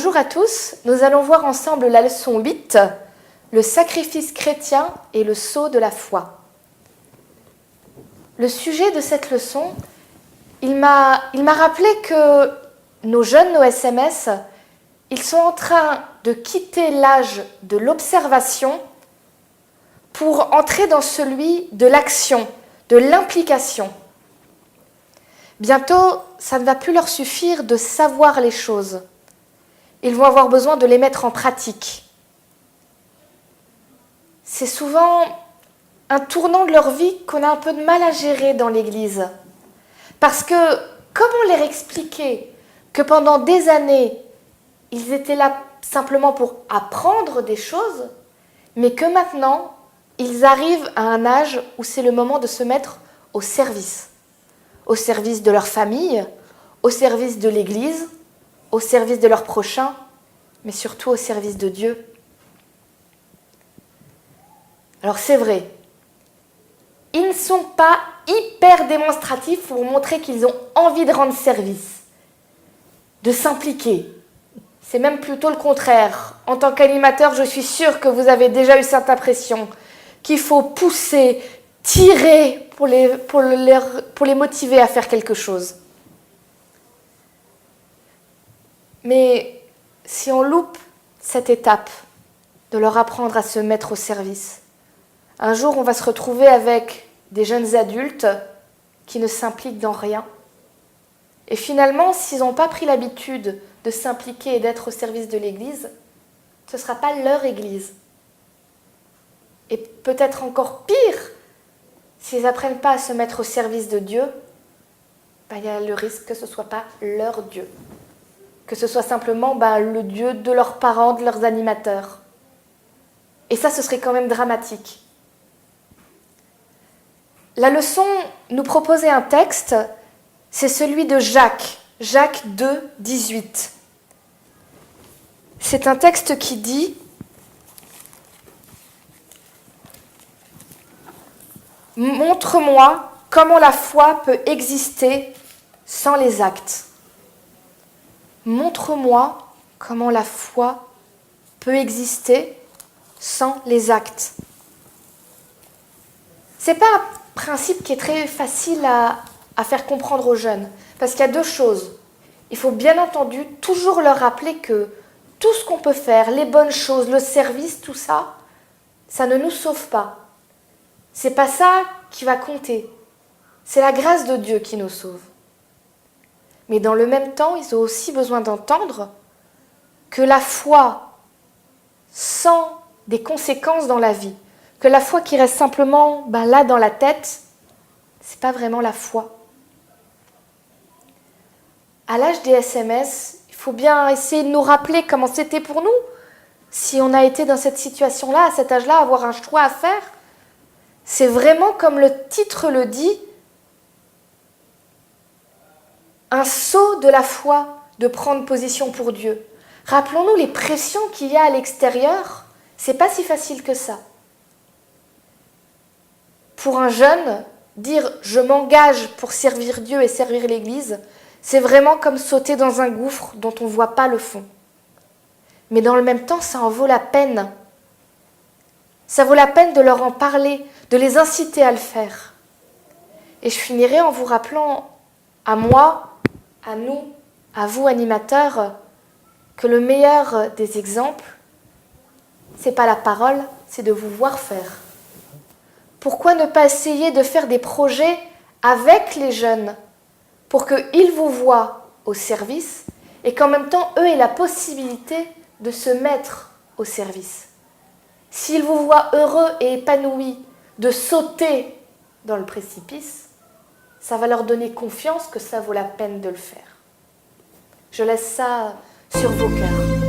Bonjour à tous, nous allons voir ensemble la leçon 8, le sacrifice chrétien et le sceau de la foi. Le sujet de cette leçon, il m'a rappelé que nos jeunes, nos SMS, ils sont en train de quitter l'âge de l'observation pour entrer dans celui de l'action, de l'implication. Bientôt, ça ne va plus leur suffire de savoir les choses. Ils vont avoir besoin de les mettre en pratique. C'est souvent un tournant de leur vie qu'on a un peu de mal à gérer dans l'Église. Parce que, comme on leur expliquait que pendant des années, ils étaient là simplement pour apprendre des choses, mais que maintenant, ils arrivent à un âge où c'est le moment de se mettre au service de leur famille, au service de l'Église, au service de leurs prochains, mais surtout au service de Dieu. Alors c'est vrai, ils ne sont pas hyper démonstratifs pour montrer qu'ils ont envie de rendre service, de s'impliquer. C'est même plutôt le contraire. En tant qu'animateur, je suis sûre que vous avez déjà eu cette impression qu'il faut pousser, tirer pour les motiver à faire quelque chose. Mais si on loupe cette étape de leur apprendre à se mettre au service, un jour on va se retrouver avec des jeunes adultes qui ne s'impliquent dans rien. Et finalement, s'ils n'ont pas pris l'habitude de s'impliquer et d'être au service de l'Église, ce ne sera pas leur Église. Et peut-être encore pire, s'ils n'apprennent pas à se mettre au service de Dieu, il y a le risque que ce ne soit pas leur Dieu. Que ce soit simplement le Dieu de leurs parents, de leurs animateurs. Et ça, ce serait quand même dramatique. La leçon nous proposait un texte, c'est celui de Jacques 2, 18. C'est un texte qui dit « Montre-moi comment la foi peut exister sans les actes. » Montre-moi comment la foi peut exister sans les actes. Ce n'est pas un principe qui est très facile à faire comprendre aux jeunes, parce qu'il y a deux choses. Il faut bien entendu toujours leur rappeler que tout ce qu'on peut faire, les bonnes choses, le service, tout ça, ça ne nous sauve pas. C'est pas ça qui va compter. C'est la grâce de Dieu qui nous sauve. Mais dans le même temps, ils ont aussi besoin d'entendre que la foi sans des conséquences dans la vie, que la foi qui reste simplement là dans la tête, c'est pas vraiment la foi. À l'âge des SMS, il faut bien essayer de nous rappeler comment c'était pour nous. Si on a été dans cette situation-là, à cet âge-là, avoir un choix à faire, c'est vraiment comme le titre le dit, un saut de la foi de prendre position pour Dieu. Rappelons-nous les pressions qu'il y a à l'extérieur, c'est pas si facile que ça. Pour un jeune, dire « je m'engage pour servir Dieu et servir l'Église », c'est vraiment comme sauter dans un gouffre dont on ne voit pas le fond. Mais dans le même temps, ça en vaut la peine. Ça vaut la peine de leur en parler, de les inciter à le faire. Et je finirai en vous rappelant à moi, à nous, à vous animateurs, que le meilleur des exemples, c'est pas la parole, c'est de vous voir faire. Pourquoi ne pas essayer de faire des projets avec les jeunes pour qu'ils vous voient au service et qu'en même temps, eux aient la possibilité de se mettre au service. S'ils vous voient heureux et épanouis de sauter dans le précipice, ça va leur donner confiance que ça vaut la peine de le faire. Je laisse ça sur vos cœurs.